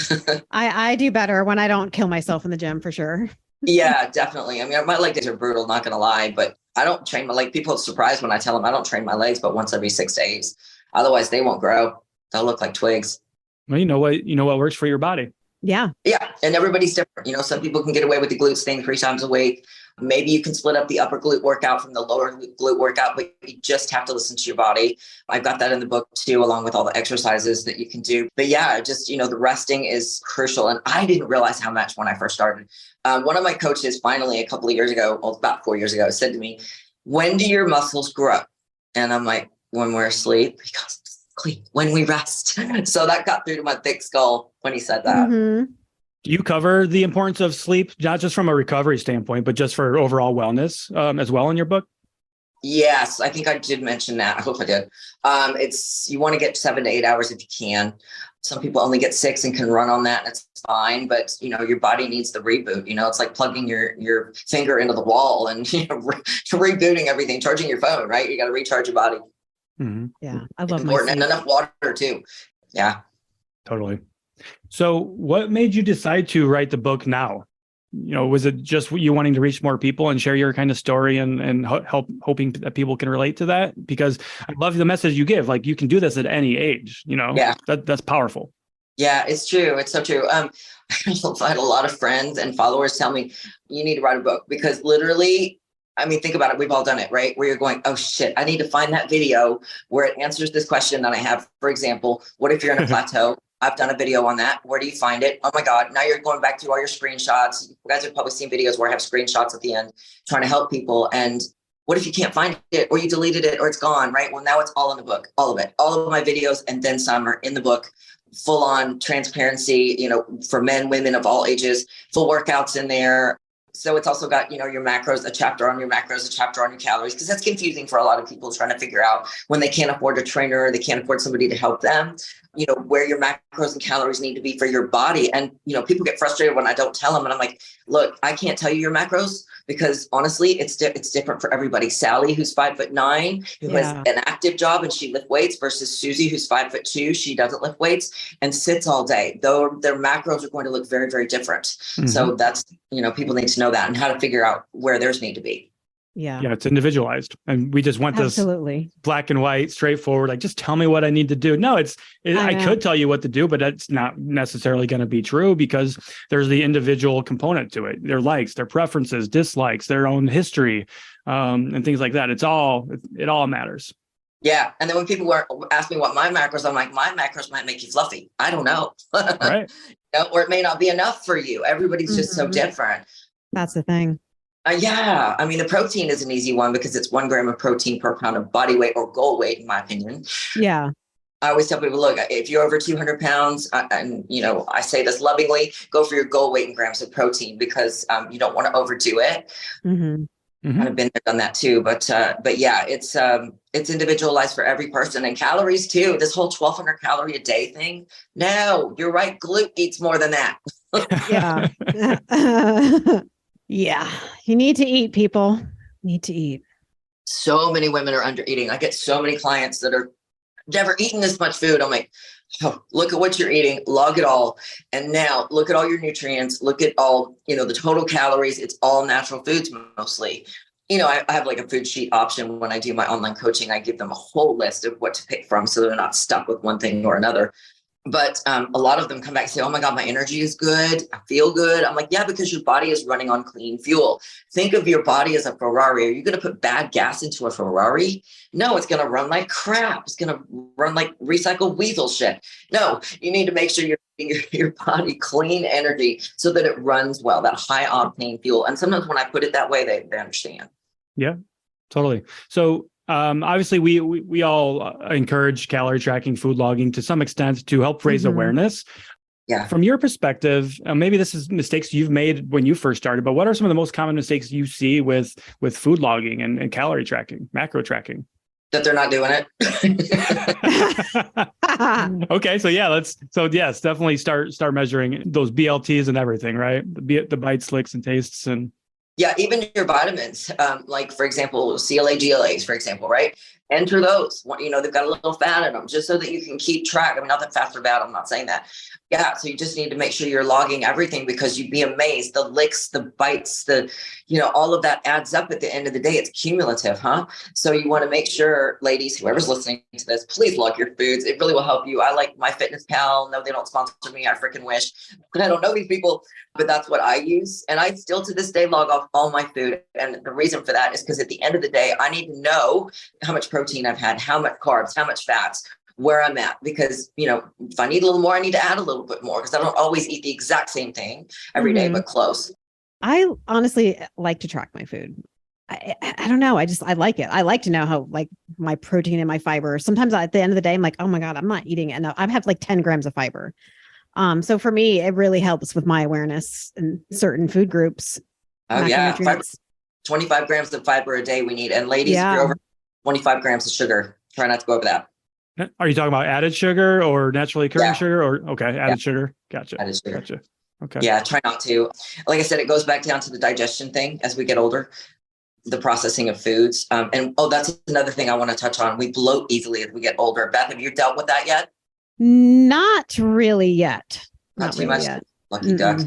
Speaker 4: I do better when I don't kill myself in the gym for sure.
Speaker 1: Yeah, definitely. I mean, my leg days are brutal, not going to lie, but I don't train my leg. People are surprised when I tell them I don't train my legs, but once every 6 days. Otherwise, they won't grow. They'll look like twigs.
Speaker 3: Well, you know what works for your body.
Speaker 4: Yeah.
Speaker 1: Yeah. And everybody's different. Some people can get away with the glutes thing 3 times a week. Maybe you can split up the upper glute workout from the lower glute workout, but you just have to listen to your body. I've got that in the book too, along with all the exercises that you can do. But yeah, just, the resting is crucial. And I didn't realize how much when I first started. One of my coaches finally a couple of years ago, about 4 years ago, said to me, when do your muscles grow? And I'm like, when we're asleep. He goes, sleep, when we rest. So that got through to my thick skull when he said that.
Speaker 4: Mm-hmm.
Speaker 3: Do you cover the importance of sleep, not just from a recovery standpoint, but just for overall wellness as well in your book?
Speaker 1: Yes, I think I did mention that. I hope I did. You want to get 7 to 8 hours if you can. Some people only get 6 and can run on that, and it's fine. But your body needs the reboot. It's like plugging your finger into the wall and rebooting everything, charging your phone. Right? You got to recharge your body.
Speaker 3: Mm-hmm.
Speaker 4: Yeah, I love
Speaker 1: important, and enough water too. Yeah,
Speaker 3: totally. So what made you decide to write the book now? Was it just you wanting to reach more people and share your kind of story and hoping that people can relate to that? Because I love the message you give. Like you can do this at any age,
Speaker 1: Yeah.
Speaker 3: That's powerful.
Speaker 1: Yeah, it's true. It's so true. I had a lot of friends and followers tell me you need to write a book because literally, I mean, think about it. We've all done it, right? Where you're going, oh shit, I need to find that video where it answers this question that I have. For example, what if you're in a plateau? I've done a video on that. Where do you find it? Oh my God. Now you're going back to all your screenshots. You guys have probably seen videos where I have screenshots at the end trying to help people. And what if you can't find it or you deleted it or it's gone, right? Well, now it's all in the book, all of it, all of my videos. And then some are in the book, full on transparency, for men, women of all ages, full workouts in there. So it's also got, your macros, a chapter on your macros, a chapter on your calories, because that's confusing for a lot of people trying to figure out when they can't afford a trainer, they can't afford somebody to help them, where your macros and calories need to be for your body. And, people get frustrated when I don't tell them. And I'm like, look, I can't tell you your macros because honestly, it's different for everybody. Sally, who's 5'9", who has an active job and she lifts weights versus Susie, who's 5'2". She doesn't lift weights and sits all day, though their macros are going to look very, very different. Mm-hmm. So that's, people need to know that and how to figure out where theirs need to be.
Speaker 4: Yeah.
Speaker 3: Yeah, it's individualized. And we just want
Speaker 4: Absolutely.
Speaker 3: this black and white, straightforward, like, just tell me what I need to do. No, I could tell you what to do, but that's not necessarily going to be true because there's the individual component to it, their likes, their preferences, dislikes, their own history, and things like that. It all matters.
Speaker 1: Yeah. And then when people ask me what my macros, I'm like, my macros might make you fluffy. I don't know.
Speaker 3: Right.
Speaker 1: Or it may not be enough for you. Everybody's just so different.
Speaker 4: That's the thing.
Speaker 1: Yeah. I mean, the protein is an easy one because it's 1 gram of protein per pound of body weight or goal weight, in my opinion.
Speaker 4: Yeah.
Speaker 1: I always tell people, look, if you're over 200 pounds, and I say this lovingly, go for your goal weight in grams of protein because you don't want to overdo it. I've been there, done that too. But yeah, it's individualized for every person, and calories too. This whole 1,200 calorie a day thing. No, you're right. Glute eats more than that.
Speaker 4: Yeah. Yeah. You need to eat, people. Need to eat.
Speaker 1: So many women are under eating. I get so many clients that are never eaten this much food. I'm like, oh, look at what you're eating, log it all. And now look at all your nutrients, look at all, the total calories. It's all natural foods mostly. I have like a food sheet option when I do my online coaching. I give them a whole list of what to pick from so they're not stuck with one thing or another. But a lot of them come back and say, oh my God, my energy is good. I feel good. I'm like, yeah, because your body is running on clean fuel. Think of your body as a Ferrari. Are you going to put bad gas into a Ferrari? No, it's going to run like crap. It's going to run like recycled weasel shit. No, you need to make sure you're giving your body clean energy so that it runs well, that high octane fuel. And sometimes when I put it that way, they understand.
Speaker 3: Yeah, totally. So obviously, we all encourage calorie tracking, food logging to some extent to help raise awareness.
Speaker 1: Yeah.
Speaker 3: From your perspective, maybe this is mistakes you've made when you first started, but what are some of the most common mistakes you see with food logging and calorie tracking, macro tracking?
Speaker 1: That they're not doing
Speaker 3: it. Okay, so yeah, yes, definitely start measuring those BLTs and everything, right? The bites, licks, and tastes, and
Speaker 1: yeah, even your vitamins, like for example, CLA, GLAs, for example, right? Enter those. They've got a little fat in them just so that you can keep track. I mean, not that fats are bad. I'm not saying that. Yeah. So you just need to make sure you're logging everything because you'd be amazed. The licks, the bites, all of that adds up at the end of the day. It's cumulative, huh? So you want to make sure, ladies, whoever's listening to this, please log your foods. It really will help you. I like MyFitnessPal. No, they don't sponsor me. I freaking wish. But I don't know these people, but that's what I use. And I still to this day log off all my food. And the reason for that is because at the end of the day, I need to know how much protein I've had, how much carbs, how much fats, where I'm at, because, if I need a little more, I need to add a little bit more because I don't always eat the exact same thing every day, but close.
Speaker 4: I honestly like to track my food. I don't know. I like it. I like to know how like my protein and my fiber. Sometimes at the end of the day, I'm like, oh my God, I'm not eating enough. I have like 10 grams of fiber. So for me, it really helps with my awareness in certain food groups.
Speaker 1: Oh yeah. 25 grams of fiber a day we need. And ladies, if you're over 25 grams of sugar, try not to go over that.
Speaker 3: Are you talking about added sugar or naturally occurring sugar added sugar? Gotcha.
Speaker 1: Added sugar.
Speaker 3: Gotcha. Okay.
Speaker 1: Yeah. Try not to. Like I said, it goes back down to the digestion thing as we get older, the processing of foods. That's another thing I want to touch on. We bloat easily as we get older. Beth, have you dealt with that yet?
Speaker 4: Not really yet.
Speaker 1: Not too much. Lucky duck.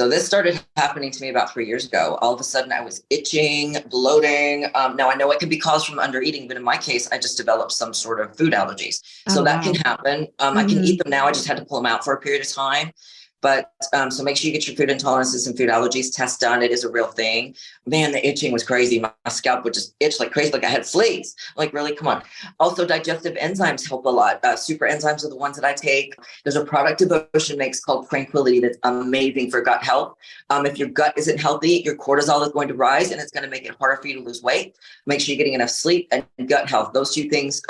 Speaker 1: So this started happening to me about 3 years ago. All of a sudden I was itching, bloating. Now I know it can be caused from under eating, but in my case, I just developed some sort of food allergies. So that can happen. I can eat them now. I just had to pull them out for a period of time. But so make sure you get your food intolerances and food allergies test done. It is a real thing. Man, the itching was crazy. My scalp would just itch like crazy, like I had fleas. Like, really, come on. Also, digestive enzymes help a lot. Super enzymes are the ones that I take. There's a product Devotion makes called Tranquility that's amazing for gut health. If your gut isn't healthy, your cortisol is going to rise and it's going to make it harder for you to lose weight. Make sure you're getting enough sleep and gut health. Those two things,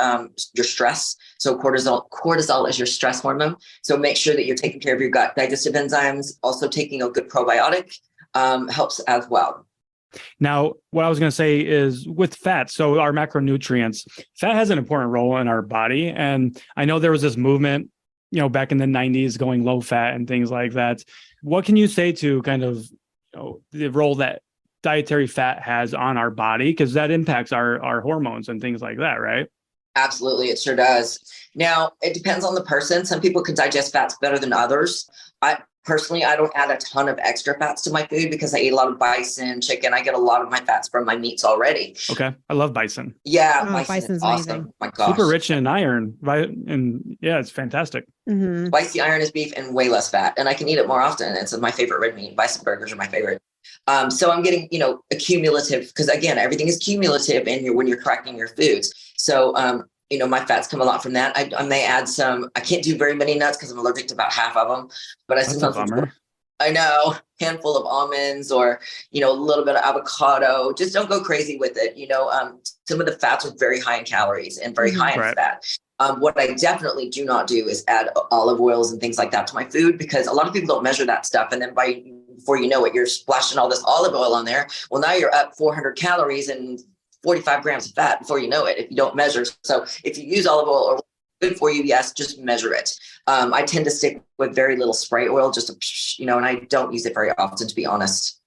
Speaker 1: your stress. So cortisol is your stress hormone. So make sure that you're taking care of your gut. Digestive enzymes, also taking a good probiotic helps as well.
Speaker 3: Now, what I was going to say is with fat, so our macronutrients, fat has an important role in our body. And I know there was this movement, back in the 90s going low fat and things like that. What can you say to kind of the role that dietary fat has on our body? Because that impacts our hormones and things like that, right?
Speaker 1: Absolutely. It sure does. Now, it depends on the person. Some people can digest fats better than others. personally, I don't add a ton of extra fats to my food because I eat a lot of bison, chicken. I get a lot of my fats from my meats already.
Speaker 3: Okay. I love bison.
Speaker 1: Yeah,
Speaker 4: Oh,
Speaker 1: bison is
Speaker 4: bison's
Speaker 1: awesome.
Speaker 4: amazing.
Speaker 1: Oh my gosh.
Speaker 3: Super rich in iron, right? And yeah, it's fantastic.
Speaker 4: Mm-hmm.
Speaker 1: Spicy iron is beef and way less fat, and I can eat it more often. It's my favorite red meat. Bison burgers are my favorite. So I'm getting, a cumulative, because again, everything is cumulative when you're cracking your foods. So, my fats come a lot from that. I may add some, I can't do very many nuts because I'm allergic to about half of them, but
Speaker 3: That's a bummer.
Speaker 1: I know, handful of almonds or, a little bit of avocado. Just don't go crazy with it. Some of the fats are very high in calories and very high in fat. What I definitely do not do is add olive oils and things like that to my food, because a lot of people don't measure that stuff. And then before you know it, you're splashing all this olive oil on there. Well, now you're up 400 calories and 45 grams of fat before you know it, if you don't measure. So if you use olive oil or good for you, yes, just measure it. I tend to stick with very little spray oil, and I don't use it very often, to be honest.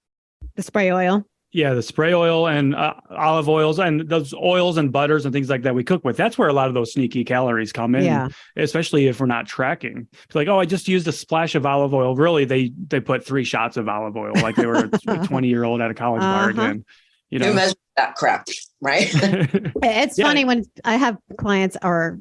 Speaker 4: The spray oil.
Speaker 3: Yeah, the spray oil and olive oils and those oils and butters and things like that we cook with. That's where a lot of those sneaky calories come in, especially if we're not tracking. It's like, oh, I just used a splash of olive oil. Really, they put 3 shots of olive oil, like they were a 20-year-old at a college bar again.
Speaker 1: You measure that crap, right?
Speaker 4: It's funny when I have clients or,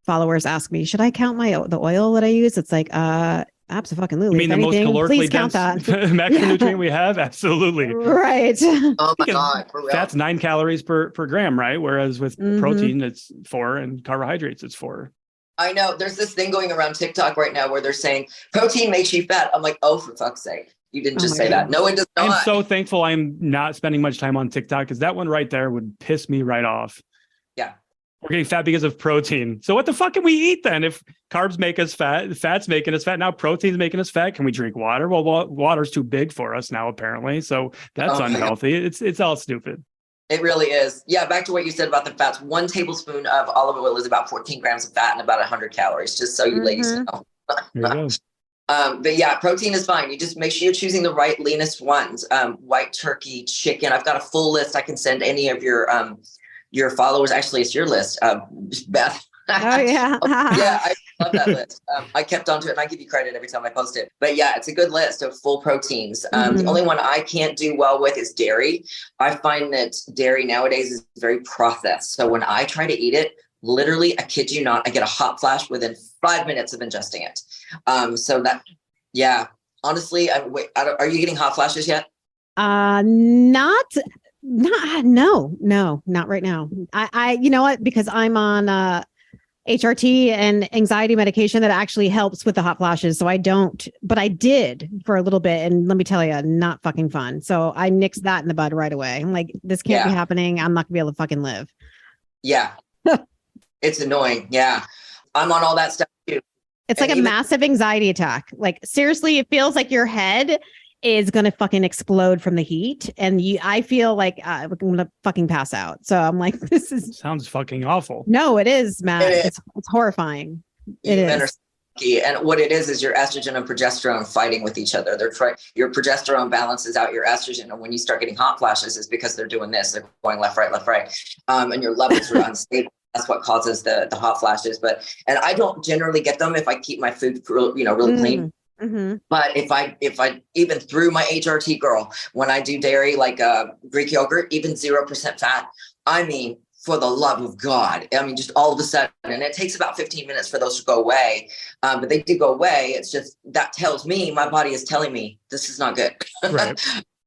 Speaker 4: followers ask me, should I count the oil that I use? It's like, absolutely.
Speaker 3: You mean the most calorically
Speaker 4: please count
Speaker 3: dense
Speaker 4: that.
Speaker 3: macronutrient we have? Absolutely.
Speaker 4: Right.
Speaker 1: Oh my God.
Speaker 3: That's 9 calories per gram, right? Whereas with protein, it's 4, and carbohydrates, it's 4.
Speaker 1: I know. There's this thing going around TikTok right now where they're saying protein makes you fat. I'm like, oh, for fuck's sake. You didn't just say that. No, it does not.
Speaker 3: I'm so thankful I'm not spending much time on TikTok, because that one right there would piss me right off.
Speaker 1: Yeah.
Speaker 3: We're getting fat because of protein. So what the fuck can we eat then? If carbs make us fat, fat's making us fat, now protein's making us fat. Can we drink water? Well, water's too big for us now, apparently. So that's unhealthy. It's all stupid.
Speaker 1: It really is. Yeah. Back to what you said about the fats. 1 tablespoon of olive oil is about 14 grams of fat and about 100 calories, just so you ladies know.
Speaker 3: There you go.
Speaker 1: But yeah, protein is fine. You just make sure you're choosing the right leanest ones. White turkey, chicken. I've got a full list. I can send any of your followers. Actually, it's your list, Beth.
Speaker 4: Oh yeah.
Speaker 1: Yeah, I love that list. I kept onto it, and I give you credit every time I post it. But yeah, it's a good list of full proteins. The only one I can't do well with is dairy. I find that dairy nowadays is very processed. So when I try to eat it, literally, I kid you not, I get a hot flash within 5 minutes of ingesting it. So that, yeah, honestly, are you getting hot flashes yet?
Speaker 4: No, not right now. I you know what? Because I'm on HRT and anxiety medication that actually helps with the hot flashes. So I don't, but I did for a little bit. And let me tell you, not fucking fun. So I nixed that in the bud right away. I'm like, this can't be happening. I'm not gonna be able to fucking live.
Speaker 1: Yeah. It's annoying. Yeah. I'm on all that stuff too.
Speaker 4: It's like a massive anxiety attack. Like seriously, it feels like your head is going to fucking explode from the heat. And I feel like I'm going to fucking pass out. So I'm like,
Speaker 3: sounds fucking awful.
Speaker 4: No, it is, Matt. It's horrifying. It is.
Speaker 1: And what it is your estrogen and progesterone fighting with each other. Your progesterone balances out your estrogen. And when you start getting hot flashes, it's because they're doing this. They're going left, right. And your levels are unstable. That's what causes the hot flashes. And I don't generally get them if I keep my food, really clean.
Speaker 4: Mm-hmm.
Speaker 1: But if I even through my HRT girl, when I do dairy, like Greek yogurt, even 0% fat, I mean, for the love of God, I mean, just all of a sudden, and it takes about 15 minutes for those to go away. But they do go away. It's just, that tells me my body is telling me this is not good
Speaker 3: right.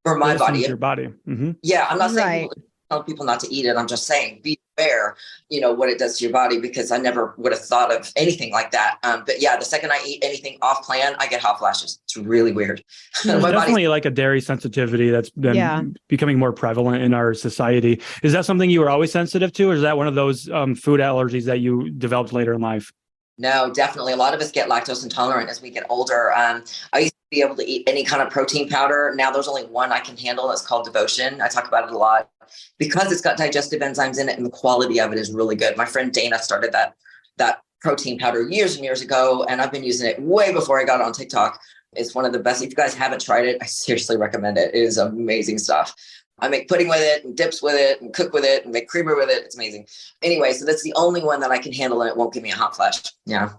Speaker 1: for my body.
Speaker 3: Your body. Mm-hmm.
Speaker 1: Yeah. I'm not saying tell people not to eat it. I'm just saying, be aware, what it does to your body, because I never would have thought of anything like that. But yeah, the second I eat anything off plan, I get hot flashes. It's really weird.
Speaker 3: Definitely like a dairy sensitivity that's been becoming more prevalent in our society. Is that something you were always sensitive to, or is that one of those food allergies that you developed later in life?
Speaker 1: No, definitely. A lot of us get lactose intolerant as we get older. I used to be able to eat any kind of protein powder. Now there's only one I can handle. That's called Devotion. I talk about it a lot because it's got digestive enzymes in it, and the quality of it is really good. My friend Dana started that protein powder years and years ago, and I've been using it way before I got on TikTok. It's one of the best. If you guys haven't tried it, I seriously recommend it. It is amazing stuff. I make pudding with it and dips with it and cook with it and make creamer with it. It's amazing. Anyway, so that's the only one that I can handle, and it won't give me a hot flash. Yeah.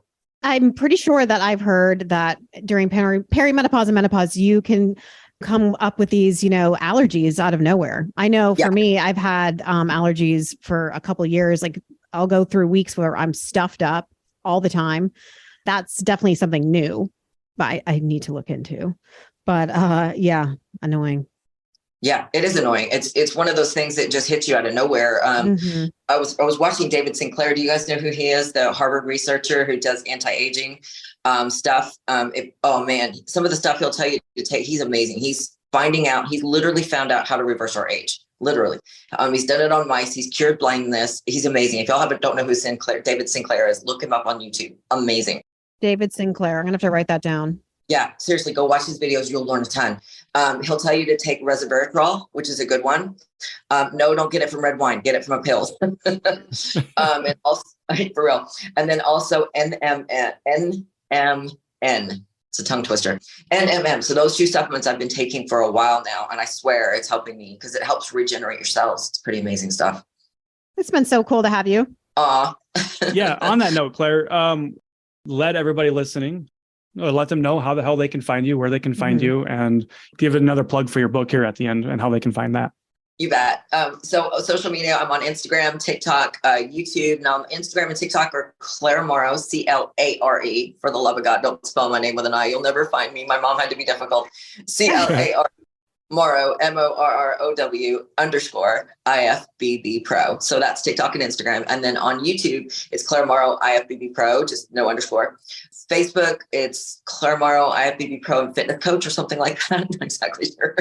Speaker 4: I'm pretty sure that I've heard that during perimenopause and menopause, you can come up with these, allergies out of nowhere. I know for me, I've had allergies for a couple of years. Like I'll go through weeks where I'm stuffed up all the time. That's definitely something new, but I need to look into. But annoying.
Speaker 1: Yeah, it is annoying. It's one of those things that just hits you out of nowhere. I was watching David Sinclair. Do you guys know who he is? The Harvard researcher who does anti-aging stuff. Some of the stuff he'll tell you to take, he's amazing. He's literally found out how to reverse our age. Literally. He's done it on mice. He's cured blindness. He's amazing. If y'all don't know who David Sinclair is, look him up on YouTube. Amazing.
Speaker 4: David Sinclair. I'm going to have to write that down.
Speaker 1: Yeah, seriously, go watch his videos. You'll learn a ton. He'll tell you to take resveratrol, which is a good one. No, don't get it from red wine. Get it from a pill. And also, for real. And then also NMN. It's a tongue twister. NMM. So those two supplements I've been taking for a while now, and I swear it's helping me because it helps regenerate your cells. It's pretty amazing stuff.
Speaker 4: It's been so cool to have you.
Speaker 3: Yeah. On that note, Claire, let everybody listening, let them know how the hell they can find you, where they can find you, and give another plug for your book here at the end and how they can find that.
Speaker 1: You bet. So social media, I'm on Instagram, TikTok, YouTube. Now on Instagram and TikTok are Clare Morrow, CLARE. For the love of God, don't spell my name with an I. You'll never find me. My mom had to be difficult. CLARE Morrow, MORROW _IFBB Pro. So that's TikTok and Instagram. And then on YouTube, it's Clare Morrow, IFBB Pro, just no underscore. Facebook, it's Clare Morrow, IFBB Pro and Fitness Coach or something like that. I'm not exactly sure.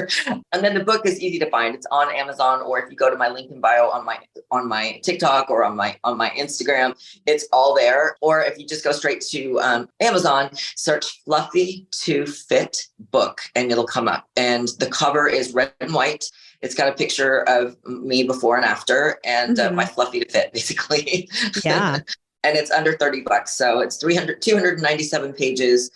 Speaker 1: And then the book is easy to find. It's on Amazon, or if you go to my link in bio on my TikTok or on my Instagram, it's all there. Or if you just go straight to Amazon, search Fluffy to Fit book and it'll come up. And the cover is red and white. It's got a picture of me before and after, and my Fluffy to Fit, basically.
Speaker 4: Yeah.
Speaker 1: And it's under $30. So it's 297 pages.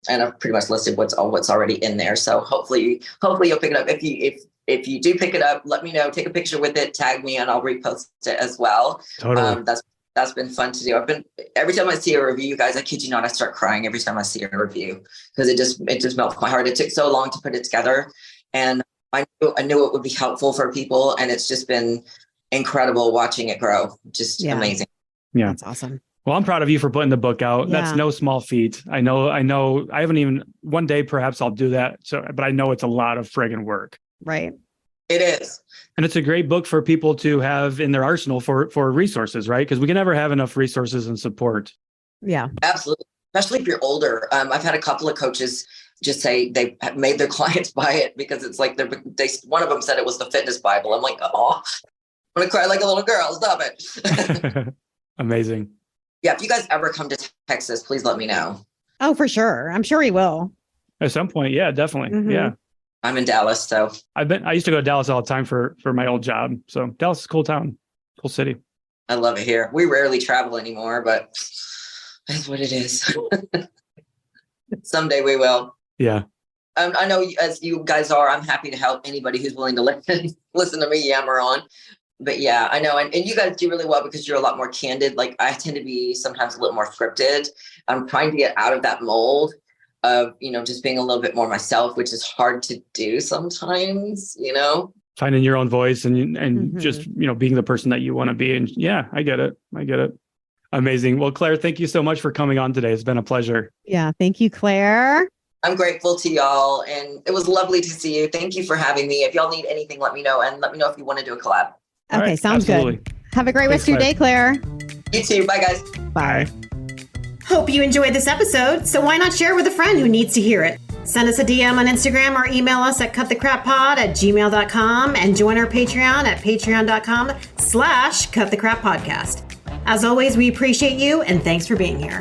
Speaker 1: And I've pretty much listed what's already in there. So hopefully you'll pick it up. If you do pick it up, let me know, take a picture with it, tag me, and I'll repost it as well.
Speaker 3: Totally.
Speaker 1: That's been fun to do. Every time I see a review, you guys, I kid you not, I start crying every time I see a review because it just melts my heart. It took so long to put it together. And I knew it would be helpful for people. And it's just been incredible watching it grow. Just amazing.
Speaker 3: Yeah.
Speaker 4: That's awesome.
Speaker 3: Well, I'm proud of you for putting the book out.
Speaker 4: Yeah.
Speaker 3: That's no small feat. I know. I haven't even, one day perhaps I'll do that. But I know it's a lot of friggin' work.
Speaker 4: Right.
Speaker 1: It is.
Speaker 3: And it's a great book for people to have in their arsenal for resources, right? Because we can never have enough resources and support.
Speaker 4: Yeah.
Speaker 1: Absolutely. Especially if you're older. I've had a couple of coaches just say they made their clients buy it because it's like one of them said it was the fitness Bible. I'm like, oh, I'm going to cry like a little girl. Stop it.
Speaker 3: Amazing.
Speaker 1: Yeah. If you guys ever come to Texas, please let me know.
Speaker 4: Oh, for sure. I'm sure he will.
Speaker 3: At some point. Yeah, definitely.
Speaker 4: Mm-hmm.
Speaker 3: Yeah.
Speaker 1: I'm in Dallas. So
Speaker 3: I used to go to Dallas all the time for my old job. So Dallas is a cool town, cool city.
Speaker 1: I love it here. We rarely travel anymore, but that's what it is. Someday we will.
Speaker 3: Yeah.
Speaker 1: I know as you guys are, I'm happy to help anybody who's willing to listen to me yammer on. But yeah, I know. And you guys do really well because you're a lot more candid. Like I tend to be sometimes a little more scripted. I'm trying to get out of that mold of, just being a little bit more myself, which is hard to do sometimes,
Speaker 3: Finding your own voice and just, being the person that you want to be. And yeah, I get it. Amazing. Well, Claire, thank you so much for coming on today. It's been a pleasure.
Speaker 4: Yeah. Thank you, Claire.
Speaker 1: I'm grateful to y'all. And it was lovely to see you. Thank you for having me. If y'all need anything, let me know. And let me know if you want to do a collab.
Speaker 4: Okay.
Speaker 3: Right,
Speaker 4: sounds
Speaker 3: absolutely.
Speaker 4: good. Have a great rest of your day, Claire.
Speaker 1: You too. Bye, guys.
Speaker 3: Bye.
Speaker 2: Hope you enjoyed this episode, so why not share with a friend who needs to hear it? Send us a DM on Instagram or email us at cutthecrappod@gmail.com and join our Patreon at patreon.com/cutthecrappodcast. As always, we appreciate you and thanks for being here.